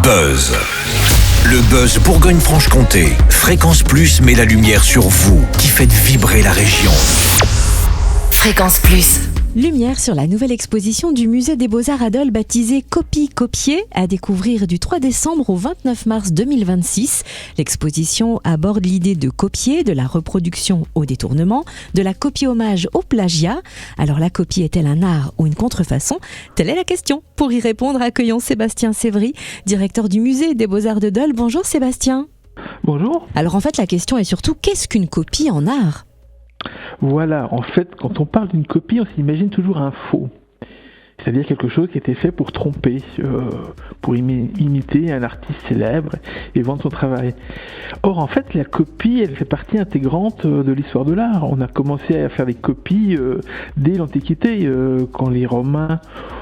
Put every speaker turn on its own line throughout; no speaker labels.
Buzz. Le Buzz Bourgogne-Franche-Comté. Fréquence Plus met la lumière sur vous qui faites vibrer la région.
Fréquence Plus.
Lumière sur la nouvelle exposition du Musée des Beaux-Arts à Dole baptisée Copie-Copier, à découvrir du 3 décembre au 29 mars 2026. L'exposition aborde l'idée de copier, de la reproduction au détournement, de la copie-hommage au plagiat. Alors la copie est-elle un art ou une contrefaçon ? Telle est la question. Pour y répondre, accueillons Sébastien Sévry, directeur du Musée des Beaux-Arts de Dole. Bonjour Sébastien.
Bonjour.
Alors en fait la question est surtout, qu'est-ce qu'une copie en art ?
Voilà, en fait, quand on parle d'une copie, on s'imagine toujours un faux. C'est-à-dire quelque chose qui a été fait pour tromper, pour imiter un artiste célèbre et vendre son travail. Or, en fait, la copie, elle fait partie intégrante de l'histoire de l'art. On a commencé à faire des copies dès l'Antiquité. Quand les Romains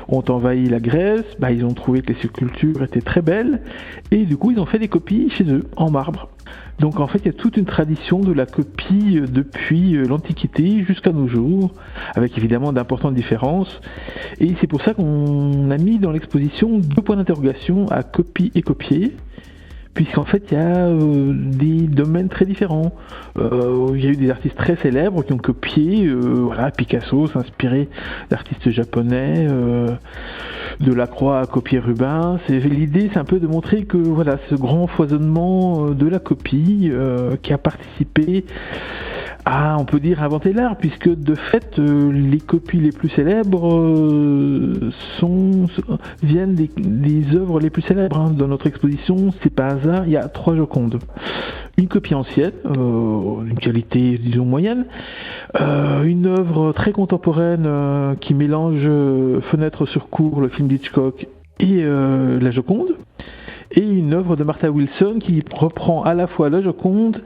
ont envahi la Grèce, ils ont trouvé que les sculptures étaient très belles et du coup, ils ont fait des copies chez eux, en marbre. Donc en fait, il y a toute une tradition de la copie depuis l'Antiquité jusqu'à nos jours, avec évidemment d'importantes différences. Et c'est pour ça qu'on a mis dans l'exposition 2 points d'interrogation à copie et copier, puisqu'en fait, il y a des domaines très différents. Il y a eu des artistes très célèbres qui ont copié, Picasso s'inspirait d'artistes japonais, Delacroix a copié Rubens. L'idée, c'est un peu de montrer que ce grand foisonnement de la copie qui a participé à, on peut dire, inventer l'art, puisque de fait, les copies les plus célèbres viennent des œuvres les plus célèbres. Dans notre exposition, c'est pas hasard, il y a 3 Jocondes. Une copie ancienne, d'une qualité, disons, moyenne, une œuvre très contemporaine qui mélange Fenêtre sur cour, le film d'Hitchcock, et la Joconde, et une œuvre de Martha Wilson qui reprend à la fois la Joconde,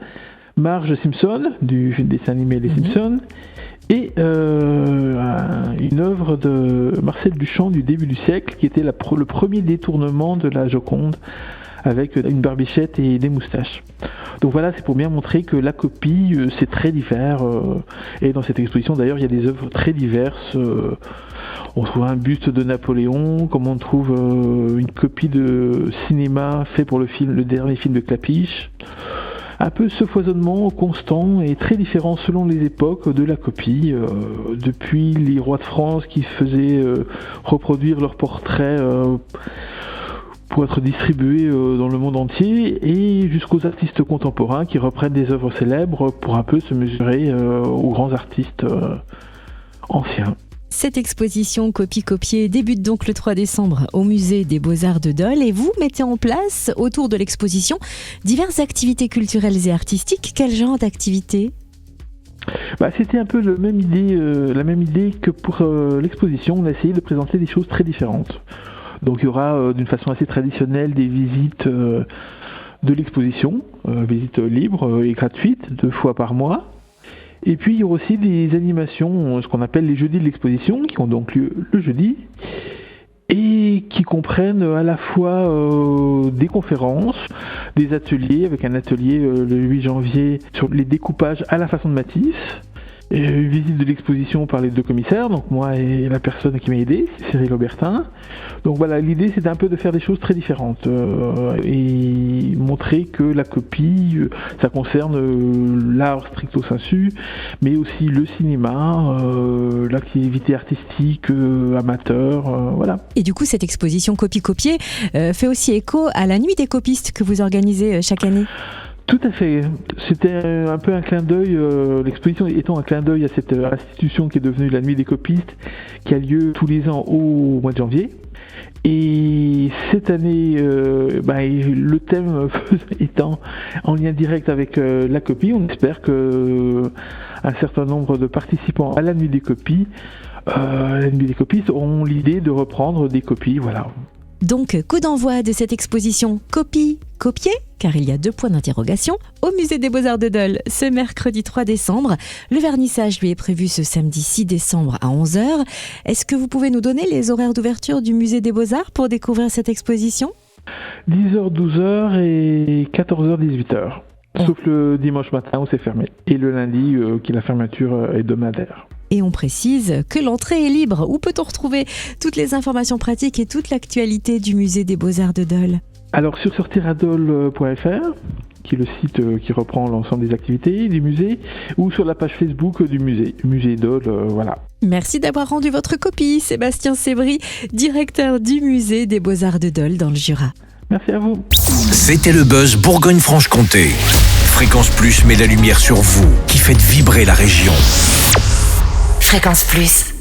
Marge Simpson, du dessin animé Les Simpsons, et une œuvre de Marcel Duchamp du début du siècle, qui était le premier détournement de la Joconde, avec une barbichette et des moustaches. Donc voilà, c'est pour bien montrer que la copie, c'est très divers. Et dans cette exposition, d'ailleurs, il y a des œuvres très diverses. On trouve un buste de Napoléon, comme on trouve une copie de cinéma fait pour le dernier film de Clapiche. Un peu ce foisonnement constant et très différent selon les époques de la copie, depuis les rois de France qui faisaient reproduire leurs portraits pour être distribués dans le monde entier, et jusqu'aux artistes contemporains qui reprennent des œuvres célèbres pour un peu se mesurer aux grands artistes anciens.
Cette exposition Copie-Copier débute donc le 3 décembre au Musée des Beaux-Arts de Dole, et vous mettez en place, autour de l'exposition, diverses activités culturelles et artistiques. Quel genre d'activités ?
C'était un peu la même idée que pour l'exposition. On a essayé de présenter des choses très différentes. Donc il y aura d'une façon assez traditionnelle des visites de l'exposition, visites libres et gratuites, 2 fois par mois. Et puis il y aura aussi des animations, ce qu'on appelle les jeudis de l'exposition, qui ont donc lieu le jeudi, et qui comprennent à la fois des conférences, des ateliers, avec un atelier le 8 janvier sur les découpages à la façon de Matisse, et une visite de l'exposition par les 2 commissaires, donc moi et la personne qui m'a aidé, Cyril Aubertin. Donc voilà, l'idée c'est un peu de faire des choses très différentes et montrer que la copie, ça concerne l'art stricto sensu, mais aussi le cinéma, l'activité artistique amateur, voilà.
Et du coup, cette exposition Copie-Copier fait aussi écho à la Nuit des copistes que vous organisez chaque année.
Tout à fait. C'était un peu un clin d'œil, l'exposition étant un clin d'œil à cette institution qui est devenue la Nuit des copistes, qui a lieu tous les ans au mois de janvier. Et cette année, le thème étant en lien direct avec la copie, on espère que un certain nombre de participants à la Nuit des copistes auront l'idée de reprendre des copies, voilà.
Donc, coup d'envoi de cette exposition Copie-Copier, car il y a 2 points d'interrogation, au Musée des Beaux-Arts de Dole, ce mercredi 3 décembre. Le vernissage lui est prévu ce samedi 6 décembre à 11h. Est-ce que vous pouvez nous donner les horaires d'ouverture du Musée des Beaux-Arts pour découvrir cette exposition ?
10h, 12h et 14h, 18h. Sauf le dimanche matin où c'est fermé. Et le lundi, qui la fermeture hebdomadaire.
Et on précise que l'entrée est libre. Où peut-on retrouver toutes les informations pratiques et toute l'actualité du Musée des Beaux-Arts de Dole ?
Alors sur sortiradol.fr, qui est le site qui reprend l'ensemble des activités du musée, ou sur la page Facebook du musée Dole, voilà.
Merci d'avoir rendu votre copie, Sébastien Sébry, directeur du musée des Beaux-Arts de Dole dans le Jura.
Merci à vous.
C'était le buzz Bourgogne-Franche-Comté. Fréquence Plus met la lumière sur vous, qui faites vibrer la région.
Fréquence Plus.